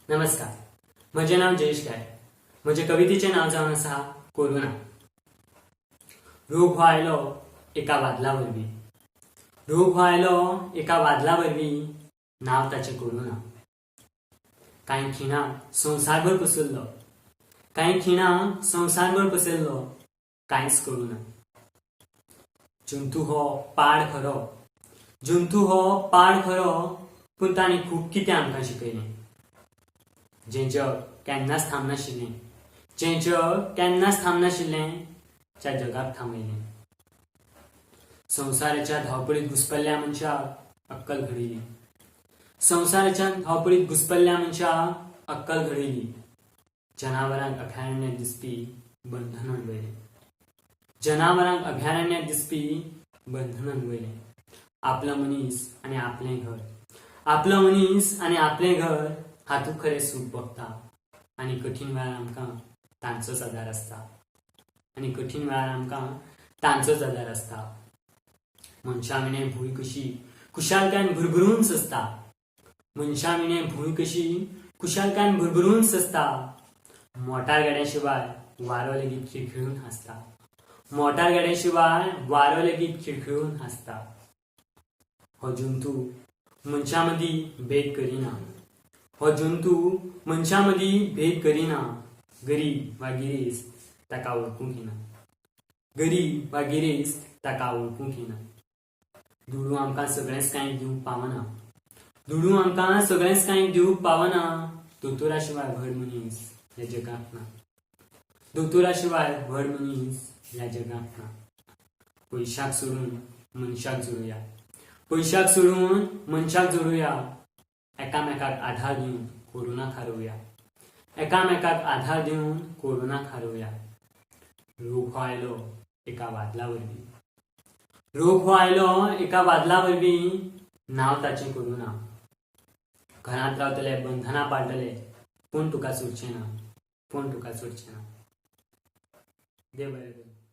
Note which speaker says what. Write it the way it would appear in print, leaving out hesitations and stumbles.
Speaker 1: नमस्कार. म्हजें नाव जयेश गाय. म्हजे कवितेचें नाव जावन आसा कोरोना. रोग हो आयलो एका वादळा वरवीं. रोग हो आयलो एका वादळा वरवीं, नाव ताचें कोरोना. कांय खिणाक संवसारभर पसरलो, कांय खिणाक संवसारभर पसरलो, कांयच करूना. जंतू हो पाड खरो, जंतू हो पाड खरो, पूण तांणी खूब कितें आमकां शिकयलें. जें जग केन्नाच थांबनाशिल्लें, जें जग केन्नाच थांबनाशिल्लें, त्या जगाक थांबयलें. संवसाराच्या धांवपळीत घुस्पल्ल्या मनशाक अक्कल घडयली. संवसाराच्या धांवपळीत घुस्पल्ल्या मनशाक अक्कल घडयली. जनावरांक अभयारण्यांत दिसपी बंधनांत वयलें. जनावरांक अभयारण्यांत दिसपी बंधनांत वयलें. आपलो मनीस आनी आपलें घर, आपलो मनीस आनी आपलें घर हातूंत खरें सूख भोगता. आनी कठीण वेळार आमकां तांचोच आदार आसता. आनी कठीण वेळार आमकां तांचोच आदार आसता. मनशा विणें भूंय कशी खुशालकायेन भरभरून सजता. मनशा विणें भूंय कशी खुशालकायेन भरभरून सजता. मोटार गाड्या शिवाय वारो लेगीत खिळखिळून हांसता. मोटार गाड्या शिवाय वारो लेगीत खिळखिळून हांसता. हो जंतू मनशा मदीं भेद करिना. हो जंतू मनशा मदीं भेद करिना. गरीब वा गिरेस्त ताका वळखूंक येना. गरीब वा गिरेस्त ताका वळखूंक येना. दुडू आमकां सगळेंच कांय दिवंक पावना. दुडू आमकां सगळेंच कांय दिवंक पावना. दोतोरा शिवाय व्हड मनीस ह्या जगांत ना. दोतोरा शिवाय व्हड मनीस ह्या जगांत ना. पयशाक सोडून मनशाक जोडुया. पयशाक सोडून मनशाक जोडुया. एकामेकाक आधार दिवन कोरोनाक हारोवया. एकामेकाक आधार दिवन कोरोनाक हारोवया. रोग हो आयलो एका वादळा वरवीं. रोग हो आयलो एका वादळा वरवीं, नाव ताचें कोरोना. घरांत रावतले, बंधनां पाळटले, पूण तुका सुटचें ना. पूण तुका सुटचें ना. देव बरें करूं.